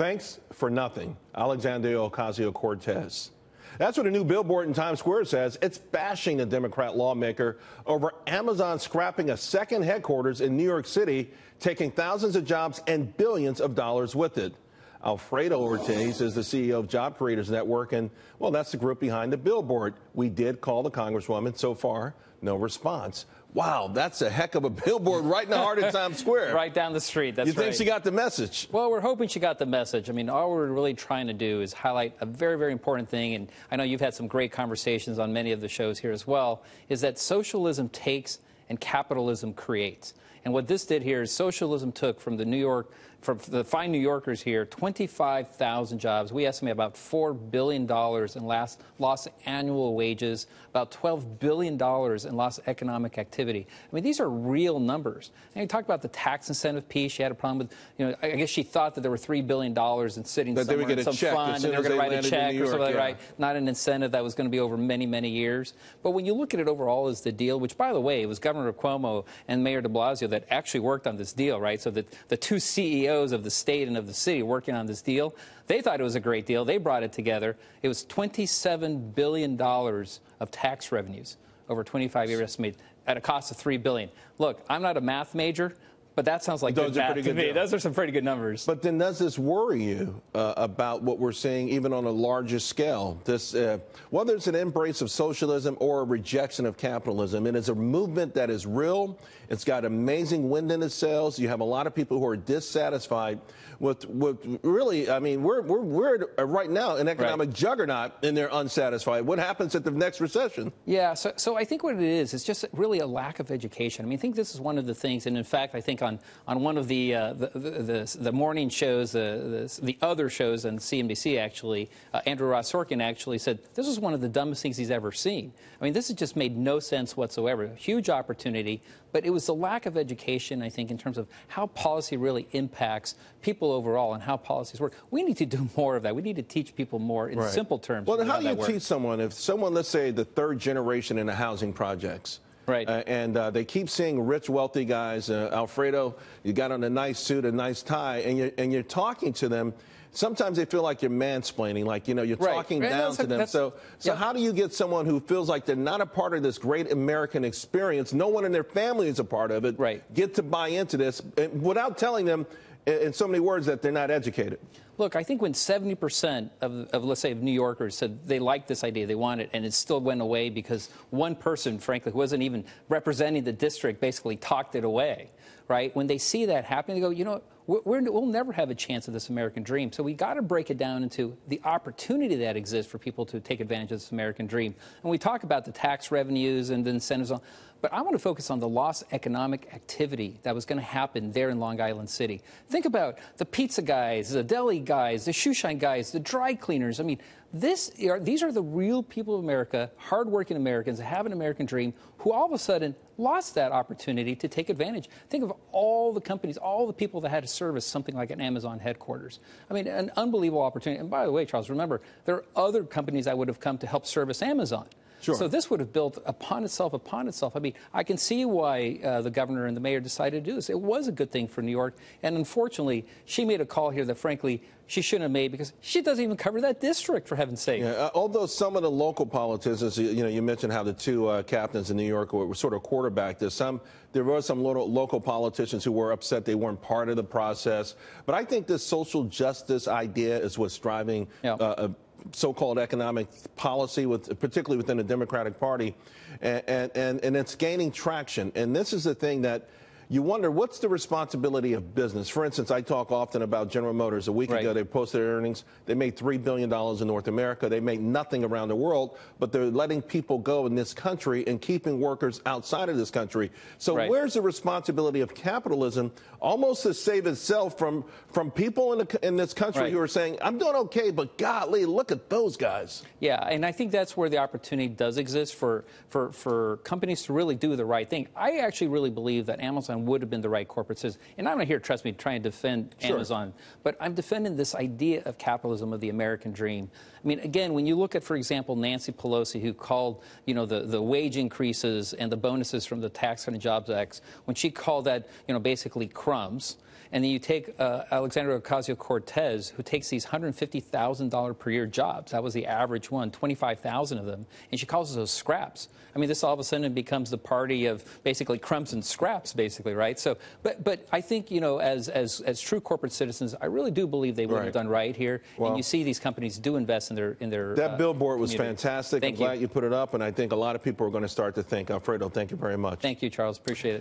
Thanks for nothing, Alexandria Ocasio-Cortez. That's what a new billboard in Times Square says. It's bashing the Democrat lawmaker over Amazon scrapping a second headquarters in New York City, taking thousands of jobs and billions of dollars with it. Alfredo Ortiz is the CEO of Job Creators Network, and, well, that's the group behind the billboard. We did call the Congresswoman. So far, no response. Wow, that's a heck of a billboard right in the heart of Times Square. Right down the street, that's right. You think she got the message? Well, we're hoping she got the message. I mean, all we're really trying to do is highlight a very, very important thing, and I know you've had some great conversations on many of the shows here as well, is that socialism takes and capitalism creates. And what this did here is socialism took from the fine New Yorkers here, 25,000 jobs. We estimate about $4 billion in lost annual wages, about $12 billion in lost economic activity. I mean, these are real numbers. And you talk about the tax incentive piece. She had a problem with, I guess she thought that there were $3 billion in sitting that somewhere in some fund, and they were going to write a check or something, right? Not an incentive that was going to be over many, many years. But when you look at it overall as the deal, which, by the way, it was Governor Cuomo and Mayor de Blasio that actually worked on this deal, right? So that the two CEOs of the state and of the city working on this deal, they thought it was a great deal. They brought it together. It was $27 billion of tax revenues over 25 years estimated at a cost of $3 billion. Look, I'm not a math major, but that sounds like good math to me. Those are some pretty good numbers. But then does this worry you about what we're seeing even on a larger scale? This, whether it's an embrace of socialism or a rejection of capitalism, it is a movement that is real. It's got amazing wind in its sails. You have a lot of people who are dissatisfied with really, I mean, we're right now an economic juggernaut and they're unsatisfied. What happens at the next recession? Yeah, so I think what it is it's just really a lack of education. I mean, I think this is one of the things, and in fact, I think on one of the morning shows, the other shows on CNBC, actually, Andrew Ross Sorkin actually said this is one of the dumbest things he's ever seen. I mean, this has just made no sense whatsoever. A huge opportunity, but it was the lack of education, I think, in terms of how policy really impacts people overall and how policies work. We need to do more of that. We need to teach people more in simple terms. Well, how do you teach someone, if someone, let's say, the third generation in the housing projects, right. And they keep seeing rich, wealthy guys. Alfredo, you got on a nice suit, a nice tie, and you're talking to them. Sometimes they feel like you're mansplaining, like, you're talking down to them. So how do you get someone who feels like they're not a part of this great American experience, no one in their family is a part of it, get to buy into this without telling them in so many words that they're not educated? Look, I think when 70% of, let's say, of New Yorkers said they liked this idea, they want it, and it still went away because one person, frankly, who wasn't even representing the district, basically talked it away, right? When they see that happening, they go, we'll never have a chance of this American dream. So we got to break it down into the opportunity that exists for people to take advantage of this American dream. And we talk about the tax revenues and the incentives, but I want to focus on the lost economic activity that was going to happen there in Long Island City. Think about the pizza guys, the deli guys, the shoe shine guys, the dry cleaners. I mean, these are the real people of America, hardworking Americans that have an American dream, who all of a sudden lost that opportunity to take advantage. Think of all the companies, all the people that had to service something like an Amazon headquarters. I mean, an unbelievable opportunity. And by the way, Charles, remember, there are other companies that would have come to help service Amazon. Sure. So this would have built upon itself. I mean, I can see why the governor and the mayor decided to do this. It was a good thing for New York. And unfortunately, she made a call here that, frankly, she shouldn't have made because she doesn't even cover that district, for heaven's sake. Yeah, although some of the local politicians, you mentioned how the two captains in New York were sort of quarterbacked this. There were some local politicians who were upset they weren't part of the process. But I think this social justice idea is what's driving so-called economic policy, particularly within the Democratic Party, and it's gaining traction. And this is the thing that you wonder, what's the responsibility of business? For instance, I talk often about General Motors. A week ago, they posted their earnings. They made $3 billion in North America. They make nothing around the world, but they're letting people go in this country and keeping workers outside of this country. So where's the responsibility of capitalism almost to save itself from people in this country who are saying, I'm doing okay, but golly, look at those guys. Yeah, and I think that's where the opportunity does exist for companies to really do the right thing. I actually really believe that Amazon Amazon would have been the right corporate citizen. And I'm not here, trust me, trying to defend Amazon, but I'm defending this idea of capitalism, of the American dream. I mean, again, when you look at, for example, Nancy Pelosi, who called, you know, the wage increases and the bonuses from the Tax Cut and Jobs Act, when she called that, you know, basically crumbs. And then you take Alexandria Ocasio-Cortez, who takes these $150,000 per year jobs. That was the average one, 25,000 of them. And she calls those scraps. I mean, this all of a sudden becomes the party of basically crumbs and scraps, basically, right? So, but I think, you know, as true corporate citizens, I really do believe they would have done right here. Well, and you see these companies do invest in their that billboard was community. Fantastic. I'm glad you put it up, and I think a lot of people are going to start to think. Alfredo, thank you very much. Thank you, Charles. Appreciate it.